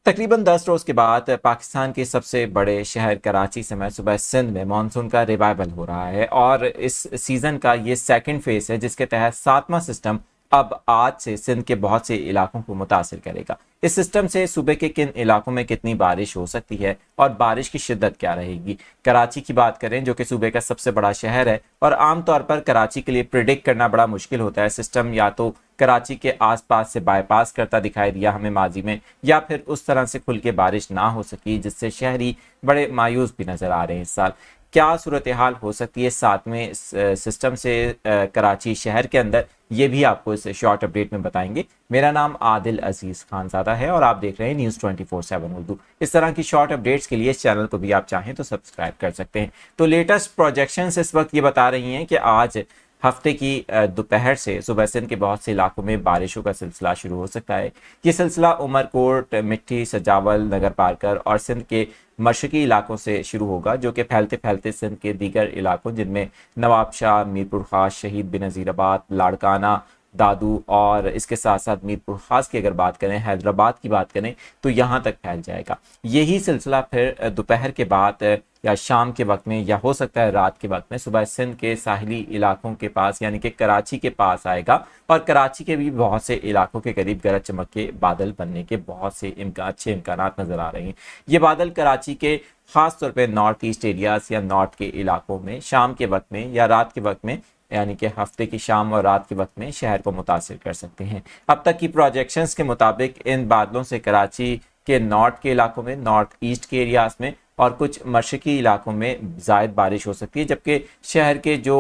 तकरीबन 10 रोज़ के बाद पाकिस्तान के सबसे बड़े शहर कराची से मैं सुबह सिंध में मानसून का रिवाइवल हो रहा है और इस सीज़न का ये सेकंड फेज़ है जिसके तहत सातवां सिस्टम अब आज से सिंध के बहुत से इलाकों को मुतासिर करेगा। इस सिस्टम से सूबे के किन इलाकों में कितनी बारिश हो सकती है और बारिश की शिद्दत क्या रहेगी। कराची की बात करें जो कि सूबे का सबसे बड़ा शहर है और आमतौर पर कराची के लिए प्रिडिक्ट करना बड़ा मुश्किल होता है। सिस्टम या तो कराची के आसपास से बाईपास करता दिखाई दिया हमें माजी में, या फिर उस तरह से खुल के बारिश ना हो सकी जिससे शहरी बड़े मायूस भी नजर आ रहे हैं इस साल। क्या सूरत हाल हो सकती है सातवें सिस्टम से कराची शहर के अंदर, ये भी आपको इस शॉर्ट अपडेट में बताएंगे। मेरा नाम आदिल अजीज खानजादा है और आप देख रहे हैं न्यूज़ 24/7 उर्दू। इस तरह की शॉर्ट अपडेट्स के लिए इस चैनल को भी आप चाहें तो सब्सक्राइब कर सकते हैं। तो लेटेस्ट प्रोजेक्शंस इस वक्त ये बता रही हैं कि आज हफ्ते की दोपहर से सुबह सिंध के बहुत से इलाकों में बारिशों का सिलसिला शुरू हो सकता है। ये सिलसिला उमरकोट, मिट्टी, सजावल, नगर पार्कर और सिंध के मशरकी इलाकों से शुरू होगा, जो कि फैलते फैलते सिंध के दीगर इलाकों जिनमें नवाबशाह, मीरपुर खास, शहीद बेनज़ीराबाद, लाड़काना, दादू और इसके साथ साथ मीरपुर खास की अगर बात करें, हैदराबाद की बात करें तो यहाँ तक फैल जाएगा। यही सिलसिला फिर दोपहर के बाद या शाम के वक्त में या हो सकता है रात के वक्त में सुबह सिंध के साहिली इलाकों के पास यानी कि कराची के पास आएगा और कराची के भी बहुत से इलाकों के करीब गरज चमक के बादल बनने के बहुत से अच्छे इम्कानात नजर आ रहे हैं। ये बादल कराची के खास तौर पे नॉर्थ ईस्ट एरियाज या नॉर्थ के इलाकों में शाम के वक्त में या रात के वक्त में यानी कि हफ्ते की शाम और रात के वक्त में शहर को मुतासिर कर सकते हैं। अब तक की प्रोजेक्शंस के मुताबिक इन बादलों से कराची के नॉर्थ के इलाकों में, नॉर्थ ईस्ट के एरियाज में और कुछ मशरकी इलाकों में ज़ायद बारिश हो सकती है, जबकि शहर के जो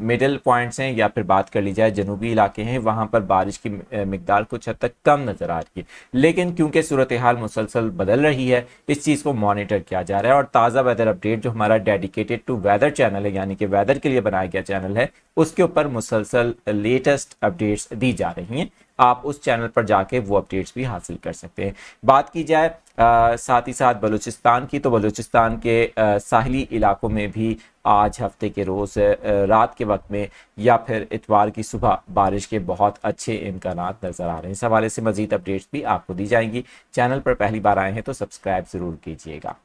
मिडल पॉइंट्स हैं या फिर बात कर ली जाए जनूबी इलाके हैं वहाँ पर बारिश की मिकदार कुछ हद तक कम नज़र आ रही है। लेकिन क्योंकि सूरत हाल मुसलसल बदल रही है इस चीज़ को मॉनिटर किया जा रहा है और ताज़ा वेदर अपडेट जो हमारा डेडिकेटेड टू वेदर चैनल है यानी कि वेदर के लिए बनाया गया चैनल है उसके ऊपर मुसलसल लेटेस्ट अपडेट्स दी जा रही हैं। आप उस चैनल पर जाके वो अपडेट्स भी हासिल कर सकते हैं। बात की जाए साथ ही साथ बलूचिस्तान की, तो बलूचिस्तान के साहिली इलाकों में भी आज हफ्ते के रोज़ रात के वक्त में या फिर इतवार की सुबह बारिश के बहुत अच्छे इम्कानात नज़र आ रहे हैं। इस हवाले से मज़ीद अपडेट्स भी आपको दी जाएंगी। चैनल पर पहली बार आए हैं तो सब्सक्राइब ज़रूर कीजिएगा।